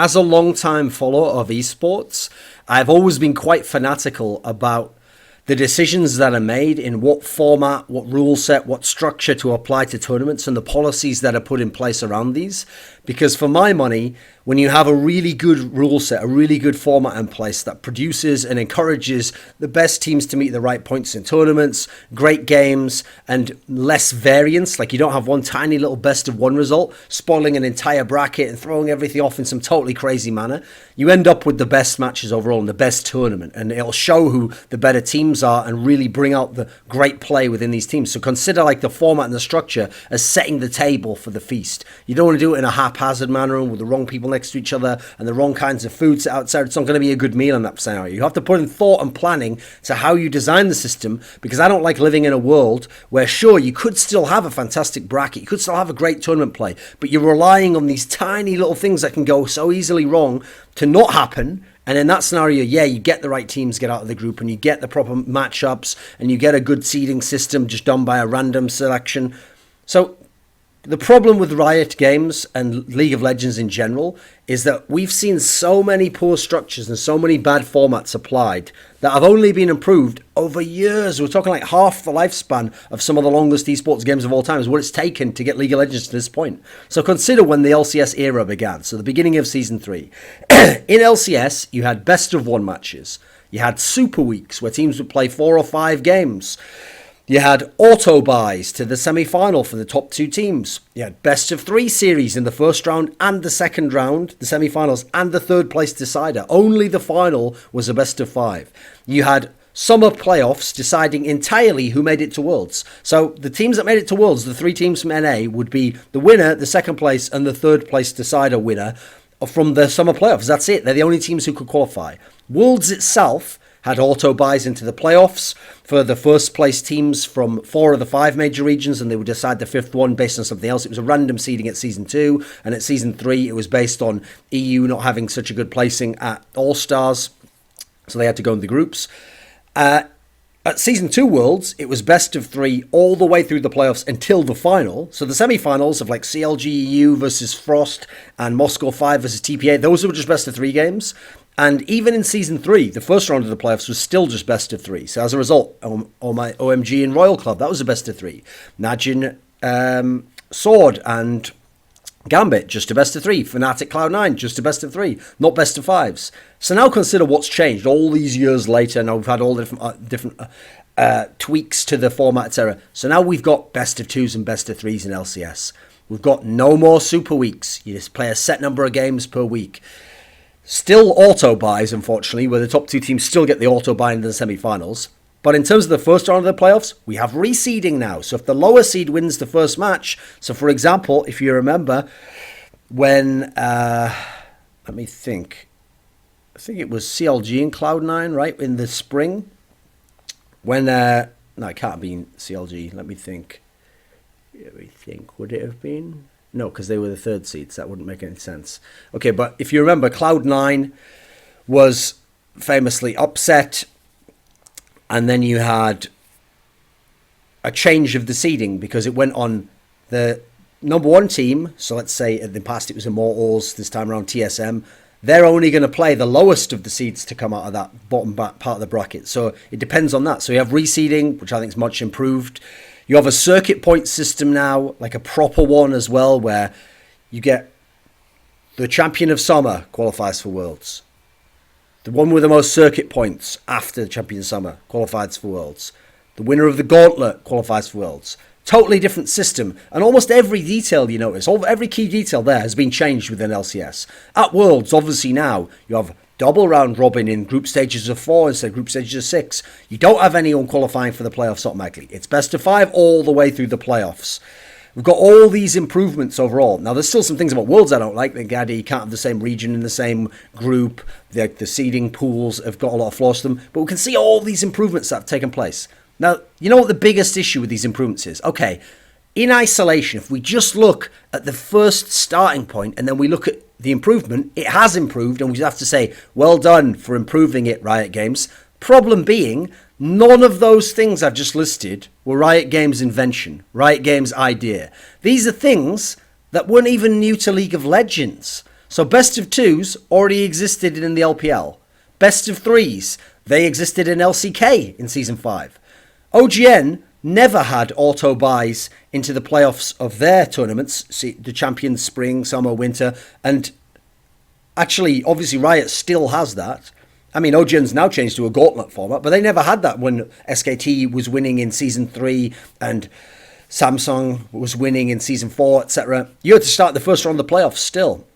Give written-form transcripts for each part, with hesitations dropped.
as a long-time follower of esports, I've always been quite fanatical about the decisions that are made in what format, what rule set, what structure to apply to tournaments, and the policies that are put in place around these. Because for my money, when you have a really good rule set, a really good format in place that produces and encourages the best teams to meet the right points in tournaments, great games, and less variance, like you don't have one tiny little best of one result, spoiling an entire bracket and throwing everything off in some totally crazy manner, you end up with the best matches overall and the best tournament. And it'll show who the better teams are and really bring out the great play within these teams. So consider like the format and the structure as setting the table for the feast. You don't want to do it in a haphazard manner and with the wrong people next to each other and the wrong kinds of foods outside. It's not going to be a good meal in that scenario. You have to put in thought and planning to how you design the system, because I don't like living in a world where, sure, you could still have a fantastic bracket, you could still have a great tournament play, but you're relying on these tiny little things that can go so easily wrong to not happen. And in that scenario, yeah, you get the right teams get out of the group and you get the proper matchups and you get a good seeding system just done by a random selection. So the problem with Riot Games and League of Legends in general is that we've seen so many poor structures and so many bad formats applied that have only been improved over years. We're talking like half the lifespan of some of the longest esports games of all time is what it's taken to get League of Legends to this point. So consider when the LCS era began, so the beginning of Season 3. In LCS, you had best of one matches. You had super weeks where teams would play 4 or 5 games. You had auto buys to the semi-final for the top 2 teams. You had best of 3 series in the first round and the second round, the semi-finals, and the third place decider. Only the final was a best of 5. You had summer playoffs deciding entirely who made it to Worlds. So the teams that made it to Worlds, the 3 teams from NA, would be the winner, the second place, and the third place decider winner from the summer playoffs. That's it. They're the only teams who could qualify. Worlds itself had auto buys into the playoffs for the first place teams from 4 of the 5 major regions, and they would decide the 5th one based on something else. It was a random seeding at Season 2, and at Season 3 it was based on EU not having such a good placing at All-Stars, so they had to go in the groups. At Season 2 Worlds, it was best of 3 all the way through the playoffs until the final. So the semi-finals of like CLG EU versus Frost and Moscow 5 versus TPA, those were just best of 3 games. And even in Season 3, the first round of the playoffs was still just best of 3. So as a result, my OMG and Royal Club, that was a best of 3. Najin, Sword and Gambit, just a best of 3. Fnatic Cloud9, just a best of 3. Not best of 5s. So now consider what's changed all these years later. Now we've had all the different tweaks to the format, etc. So now we've got best of 2s and best of 3s in LCS. We've got no more super weeks. You just play a set number of games per week. Still auto buys, unfortunately, where the top 2 teams still get the auto buy in the semi-finals. But in terms of the first round of the playoffs, we have reseeding now. So if the lower seed wins the first match, so for example, if you remember when, let me think, I think it was CLG and Cloud9, right, in the spring, when, no, it can't have been CLG, let me think, would it have been? No, because they were the 3rd seeds. That wouldn't make any sense. Okay, but if you remember, Cloud9 was famously upset, and then you had a change of the seeding because it went on the number 1 team. So let's say in the past it was Immortals, this time around TSM. They're only going to play the lowest of the seeds to come out of that bottom part of the bracket. So it depends on that. So you have reseeding, which I think is much improved. You have a circuit point system now, like a proper one as well, where you get the champion of summer qualifies for Worlds. The one with the most circuit points after the champion of summer qualifies for Worlds. The winner of the gauntlet qualifies for Worlds. Totally different system. And almost every detail you notice, every key detail there has been changed within LCS. At Worlds, obviously now, you have double round robin in group stages of 4 instead of group stages of 6. You don't have anyone qualifying for the playoffs automatically. It's best of 5 all the way through the playoffs. We've got all these improvements overall. Now, there's still some things about Worlds I don't like. You can't have the same region in the same group. The seeding pools have got a lot of flaws to them. But we can see all these improvements that have taken place. Now, you know what the biggest issue with these improvements is? Okay, in isolation, if we just look at the first starting point and then we look at the improvement, it has improved, and we have to say, well done for improving it, Riot Games. Problem being, none of those things I've just listed were Riot Games' invention, Riot Games' idea. These are things that weren't even new to League of Legends. So best of twos already existed in the LPL. Best of threes, they existed in LCK in Season 5. OGN never had auto buys into the playoffs of their tournaments, the Champions, Spring, Summer, Winter, and actually, obviously, Riot still has that. I mean, OGN's now changed to a gauntlet format, but they never had that when SKT was winning in Season 3 and Samsung was winning in Season 4, etc. You had to start the first round of the playoffs still.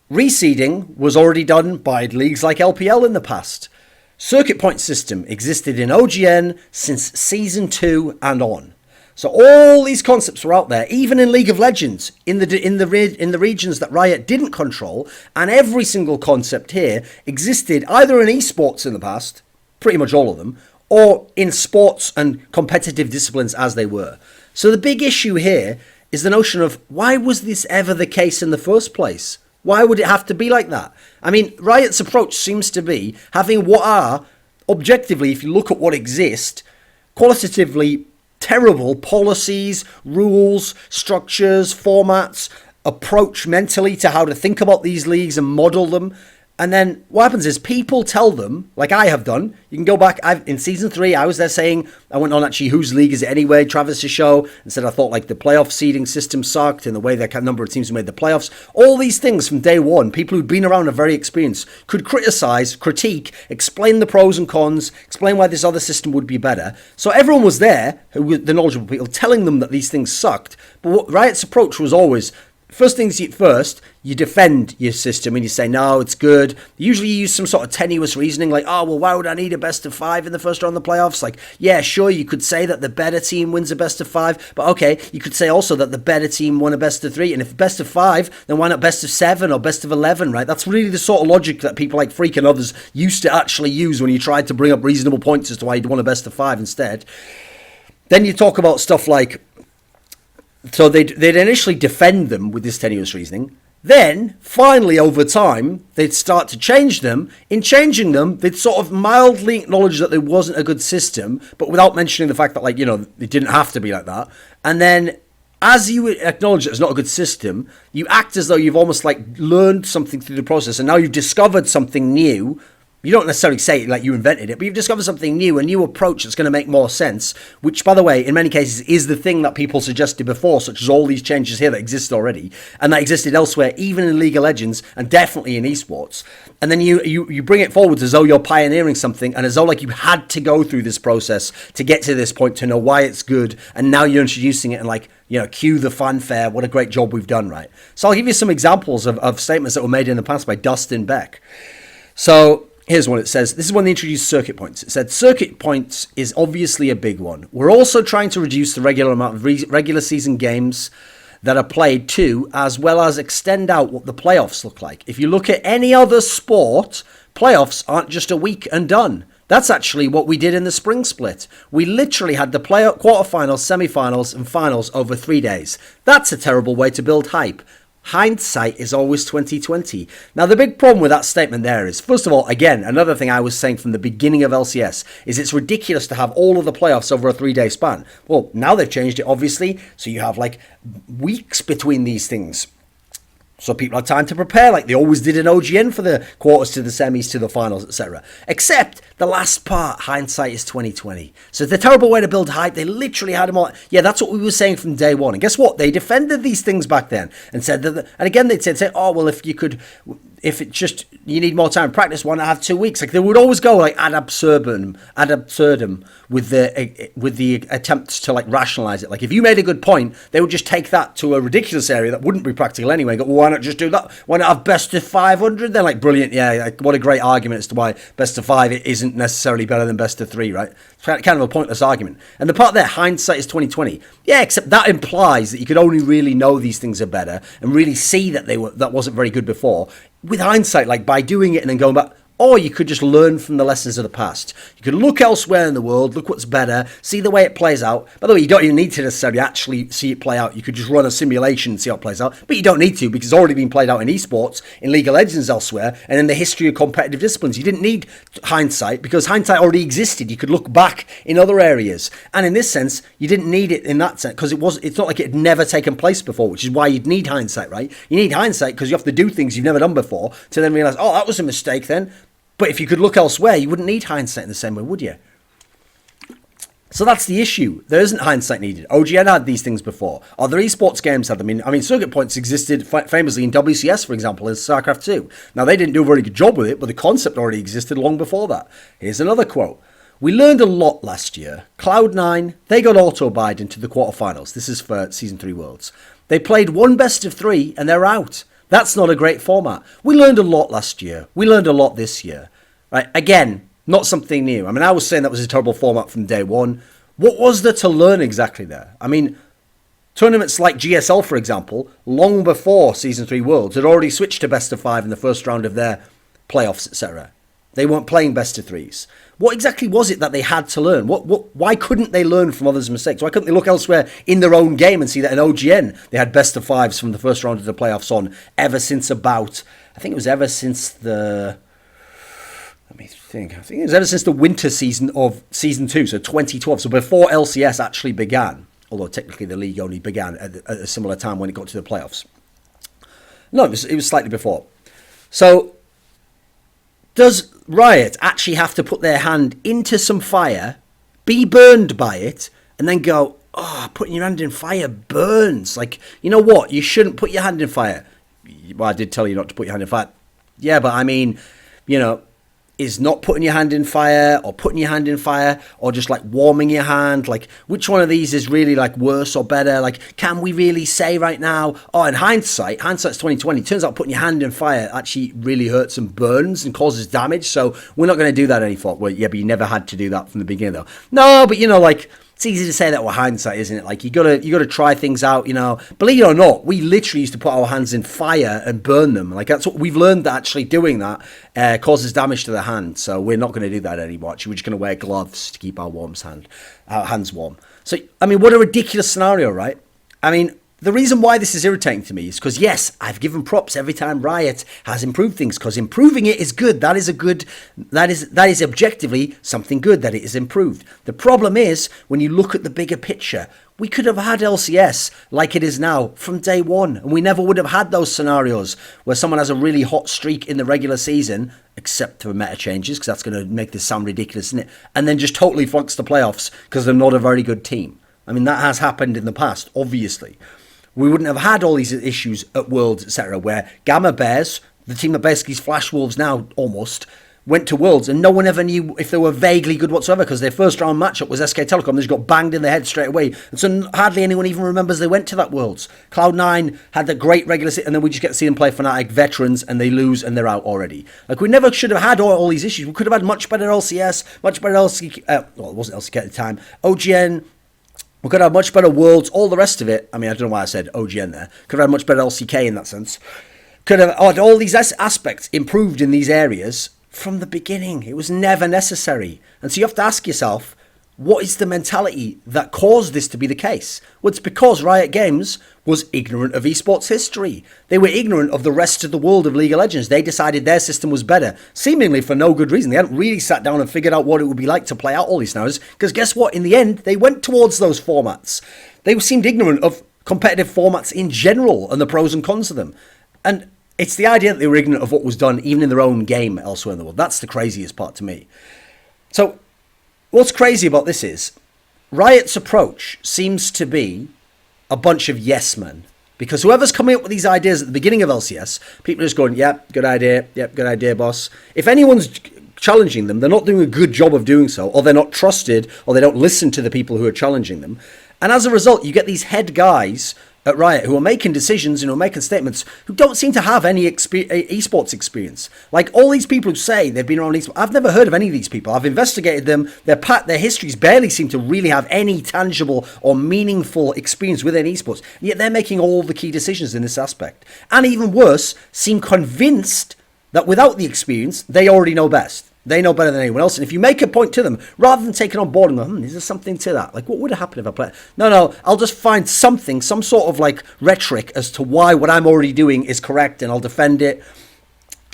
Reseeding was already done by leagues like LPL in the past. Circuit point system existed in OGN since Season 2 and on. So all these concepts were out there, even in League of Legends, in the regions that Riot didn't control, and every single concept here existed either in esports in the past, pretty much all of them, or in sports and competitive disciplines as they were. So the big issue here is the notion of why was this ever the case in the first place? Why would it have to be like that? I mean, Riot's approach seems to be having what are, objectively, if you look at what exists, qualitatively terrible policies, rules, structures, formats, approach mentally to how to think about these leagues and model them. And then what happens is people tell them, like I have done, you can go back, in Season 3, I was there saying, I went on actually Whose League Is It Anyway, Travis's show, and said I thought like the playoff seeding system sucked and the way that number of teams who made the playoffs. All these things from day one, people who'd been around are very experienced, could criticize, critique, explain the pros and cons, explain why this other system would be better. So everyone was there, who were the knowledgeable people, telling them that these things sucked. But what Riot's approach was always, first things first, you defend your system and you say, no, it's good. Usually you use some sort of tenuous reasoning like, oh, well, why would I need a best of 5 in the first round of the playoffs? Like, yeah, sure, you could say that the better team wins a best of 5, but okay, you could say also that the better team won a best of 3, and if best of 5, then why not best of 7 or best of 11, right? That's really the sort of logic that people like Freak and others used to actually use when you tried to bring up reasonable points as to why you'd want a best of 5 instead. Then you talk about stuff like, so they'd initially defend them with this tenuous reasoning. Then, finally, over time, they'd start to change them. In changing them, they'd sort of mildly acknowledge that there wasn't a good system, but without mentioning the fact that, like, you know, it didn't have to be like that. And then, as you acknowledge that it's not a good system, you act as though you've almost, like, learned something through the process, and now you've discovered something new. You don't necessarily say it like you invented it, but you've discovered something new, a new approach that's going to make more sense, which, by the way, in many cases is the thing that people suggested before, such as all these changes here that exist already, and that existed elsewhere, even in League of Legends, and definitely in esports. And then you bring it forward as though you're pioneering something, and as though like you had to go through this process to get to this point, to know why it's good, and now you're introducing it and like, you know, cue the fanfare, what a great job we've done, right? So I'll give you some examples of statements that were made in the past by Dustin Beck. So here's what it says. This is when they introduced circuit points. It said, circuit points is obviously a big one. We're also trying to reduce the regular amount of regular season games that are played too, as well as extend out what the playoffs look like. If you look at any other sport, playoffs aren't just a week and done. That's actually what we did in the spring split. We literally had the quarterfinals, semifinals, and finals over 3 days. That's a terrible way to build hype. Hindsight is always 2020. Now, the big problem with that statement there is, first of all, again, another thing I was saying from the beginning of LCS is it's ridiculous to have all of the playoffs over a 3-day span. Well, now they've changed it, obviously, so you have like weeks between these things. So people have time to prepare like they always did in OGN for the quarters to the semis to the finals, etc. Except the last part, hindsight is 2020. So it's a terrible way to build hype. They literally had them all. Yeah, that's what we were saying from day one. And guess what? They defended these things back then and said that, and again, they'd say, oh, well, if it just, you need more time to practice, why not have 2 weeks? Like they would always go like ad absurdum with the attempts to like rationalize it. Like if you made a good point, they would just take that to a ridiculous area that wouldn't be practical anyway. Go, well, why not just do that? Why not have best of 500? They're like, brilliant. Yeah, like, what a great argument as to why best of 5 isn't necessarily better than best of 3, right? It's kind of a pointless argument. And the part there, hindsight is 2020. Yeah, except that implies that you could only really know these things are better and really see that that wasn't very good before. With hindsight, like by doing it and then going back, Or you could just learn from the lessons of the past. You could look elsewhere in the world, look what's better, see the way it plays out. By the way, you don't even need to necessarily actually see it play out. You could just run a simulation and see how it plays out. But you don't need to, because it's already been played out in esports, in League of Legends elsewhere, and in the history of competitive disciplines. You didn't need hindsight, because hindsight already existed. You could look back in other areas. And in this sense, you didn't need it in that sense, because it's not like it had never taken place before, which is why you'd need hindsight, right? You need hindsight because you have to do things you've never done before to then realise, oh, that was a mistake then. But if you could look elsewhere, you wouldn't need hindsight in the same way, would you? So that's the issue. There isn't hindsight needed. OGN had these things before. Other esports games had them. I mean, circuit points existed famously in WCS, for example, in StarCraft 2. Now, they didn't do a very good job with it, but the concept already existed long before that. Here's another quote. We learned a lot last year. Cloud9, they got auto-buyed into the quarterfinals. This is for Season 3 Worlds. They played one best of 3 and they're out. That's not a great format. We learned a lot last year. We learned a lot this year. Right? Again, not something new. I mean, I was saying that was a terrible format from day one. What was there to learn exactly there? I mean, tournaments like GSL, for example, long before Season 3 Worlds, had already switched to best of 5 in the first round of their playoffs, etc. They weren't playing best of 3s. What exactly was it that they had to learn? Why couldn't they learn from others' mistakes? Why couldn't they look elsewhere in their own game and see that in OGN they had best of 5s from the first round of the playoffs on ever since about, I think it was ever since the winter season of Season 2, so 2012, so before LCS actually began, although technically the league only began at a similar time when it got to the playoffs. No, it was slightly before. So, does Riot actually have to put their hand into some fire, be burned by it, and then go, oh, putting your hand in fire burns? Like, you know what? You shouldn't put your hand in fire. Well, I did tell you not to put your hand in fire. Yeah, but I mean, you know, is not putting your hand in fire or putting your hand in fire or just like warming your hand, like which one of these is really like worse or better? Like, can we really say right now, oh, in hindsight's 2020, turns out putting your hand in fire actually really hurts and burns and causes damage, so we're not going to do that anymore. Well, yeah, but you never had to do that from the beginning though. No, but you know, like, it's easy to say that with hindsight, isn't it? Like, you gotta try things out, you know. Believe it or not, we literally used to put our hands in fire and burn them. Like, that's what we've learned, that actually doing that causes damage to the hand. So we're not going to do that anymore. Actually, we're just going to wear gloves to keep our hands warm. So, I mean, what a ridiculous scenario, right? I mean, the reason why this is irritating to me is because, yes, I've given props every time Riot has improved things, because improving it is good. That is objectively something good, that it is improved. The problem is, when you look at the bigger picture, we could have had LCS like it is now from day one, and we never would have had those scenarios where someone has a really hot streak in the regular season, except for meta changes, because that's going to make this sound ridiculous, isn't it? And then just totally flunks the playoffs because they're not a very good team. I mean, that has happened in the past, obviously. We wouldn't have had all these issues at Worlds, etc., where Gamma Bears, the team that basically is Flash Wolves now almost, went to Worlds and no one ever knew if they were vaguely good whatsoever, because their first round matchup was SK Telecom. They just got banged in the head straight away. And so hardly anyone even remembers they went to that Worlds. Cloud9 had the great regular season, and then we just get to see them play Fnatic veterans and they lose and they're out already. Like, we never should have had all these issues. We could have had much better LCS, much better LCK, well, it wasn't LCK at the time, OGN. We could have much better Worlds, all the rest of it. I mean, I don't know why I said OGN there. Could have had much better LCK in that sense. Could have had all these aspects improved in these areas from the beginning. It was never necessary. And so you have to ask yourself, what is the mentality that caused this to be the case? Well, it's because Riot Games was ignorant of esports history. They were ignorant of the rest of the world of League of Legends. They decided their system was better, seemingly for no good reason. They hadn't really sat down and figured out what it would be like to play out all these scenarios, because guess what? In the end, they went towards those formats. They seemed ignorant of competitive formats in general and the pros and cons of them. And it's the idea that they were ignorant of what was done even in their own game elsewhere in the world. That's the craziest part to me. So what's crazy about this is Riot's approach seems to be a bunch of yes men, because whoever's coming up with these ideas at the beginning of LCS, people are just going, yep, good idea, boss. If anyone's challenging them, they're not doing a good job of doing so, or they're not trusted, or they don't listen to the people who are challenging them. And as a result, you get these head guys at Riot who are making decisions and who are making statements who don't seem to have any esports experience. Like, all these people who say they've been around esports, I've never heard of any of these people. I've investigated them. Their histories barely seem to really have any tangible or meaningful experience within esports. And yet they're making all the key decisions in this aspect. And even worse, seem convinced that without the experience, they already know best. They know better than anyone else. And if you make a point to them, rather than taking on board and going, is there something to that? Like, what would have happened if I played? No, I'll just find something, some sort of like rhetoric as to why what I'm already doing is correct, and I'll defend it.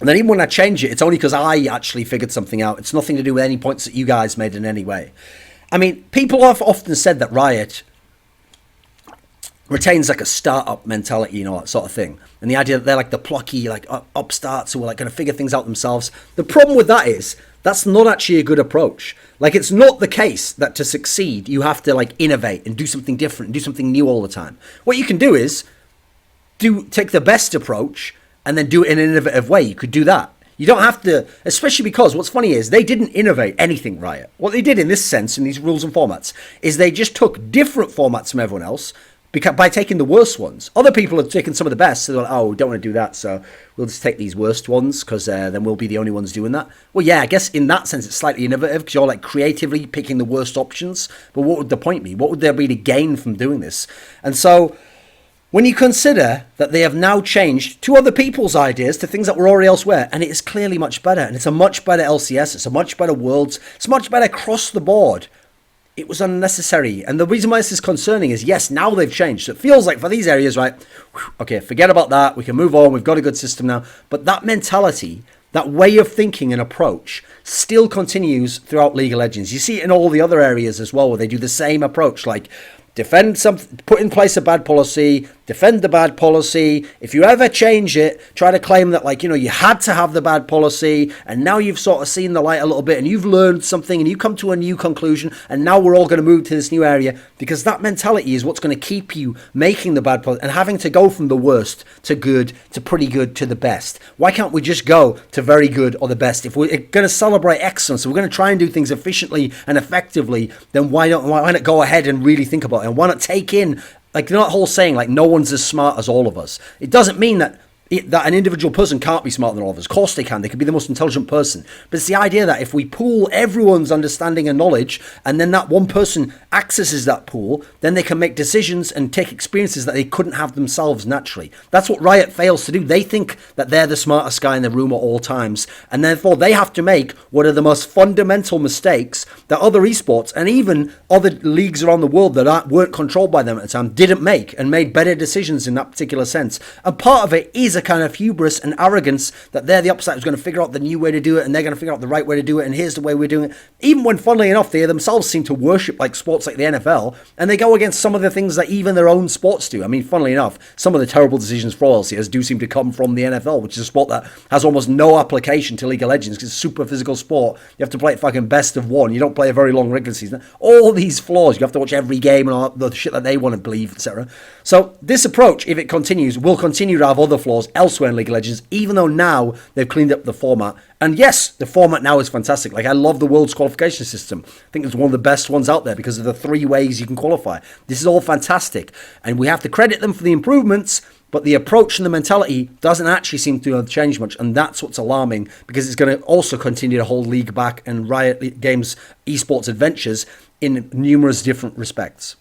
And then even when I change it, it's only because I actually figured something out. It's nothing to do with any points that you guys made in any way. I mean, people have often said that Riot retains like a startup mentality, that sort of thing. And the idea that they're like the plucky, like upstarts who are like going to figure things out themselves. The problem with that is that's not actually a good approach. Like, it's not the case that to succeed, you have to like innovate and do something different and do something new all the time. What you can do is take the best approach and then do it in an innovative way. You could do that. You don't have to, especially because what's funny is they didn't innovate anything, Riot. What they did in this sense, in these rules and formats, is they just took different formats from everyone else by taking the worst ones. Other people have taken some of the best, so they're like, oh, we don't want to do that, so we'll just take these worst ones because then we'll be the only ones doing that. Well, yeah, I guess in that sense it's slightly innovative because you're like creatively picking the worst options, but what would the point be? What would there be to gain from doing this? And so when you consider that they have now changed to other people's ideas, to things that were already elsewhere, and it is clearly much better, and it's a much better LCS, it's a much better Worlds, it's much better across the board, it was unnecessary. And the reason why this is concerning is, yes, now they've changed. So it feels like for these areas, right, okay, forget about that, we can move on, we've got a good system now. But that mentality, that way of thinking and approach still continues throughout League of Legends. You see it in all the other areas as well, where they do the same approach, like put in place a bad policy, defend the bad policy. If you ever change it, try to claim that, like, you had to have the bad policy and now you've sort of seen the light a little bit and you've learned something and you come to a new conclusion and now we're all going to move to this new area, because that mentality is what's going to keep you making the bad policy and having to go from the worst to good to pretty good to the best. Why can't we just go to very good or the best? If we're going to celebrate excellence, if we're going to try and do things efficiently and effectively, then why not go ahead and really think about it? And why not take in, like, that whole saying, like, no one's as smart as all of us. It doesn't mean that an individual person can't be smarter than all of us. Of course they can. They could be the most intelligent person. But it's the idea that if we pool everyone's understanding and knowledge, and then that one person accesses that pool, then they can make decisions and take experiences that they couldn't have themselves naturally. That's what Riot fails to do. They think that they're the smartest guy in the room at all times, and therefore they have to make one of the most fundamental mistakes that other esports and even other leagues around the world that weren't controlled by them at the time didn't make, and made better decisions in that particular sense. And part of it is a kind of hubris and arrogance that they're the upside who's going to figure out the new way to do it, and they're going to figure out the right way to do it, and here's the way we're doing it. Even when, funnily enough, they themselves seem to worship like sports like the NFL, and they go against some of the things that even their own sports do. I mean, funnily enough, some of the terrible decisions for LCS do seem to come from the NFL, which is a sport that has almost no application to League of Legends because it's a super physical sport. You have to play it fucking best of one. You don't play a very long regular season. All these flaws. You have to watch every game and all the shit that they want to believe, etc. So this approach, if it continues, will continue to have other flaws elsewhere in League of Legends, even though now they've cleaned up the format. And yes, the format now is fantastic. Like, I love the World's qualification system. I think it's one of the best ones out there because of the 3 ways you can qualify. This is all fantastic. And we have to credit them for the improvements, but the approach and the mentality doesn't actually seem to have changed much. And that's what's alarming, because it's going to also continue to hold League back and Riot Games esports adventures in numerous different respects.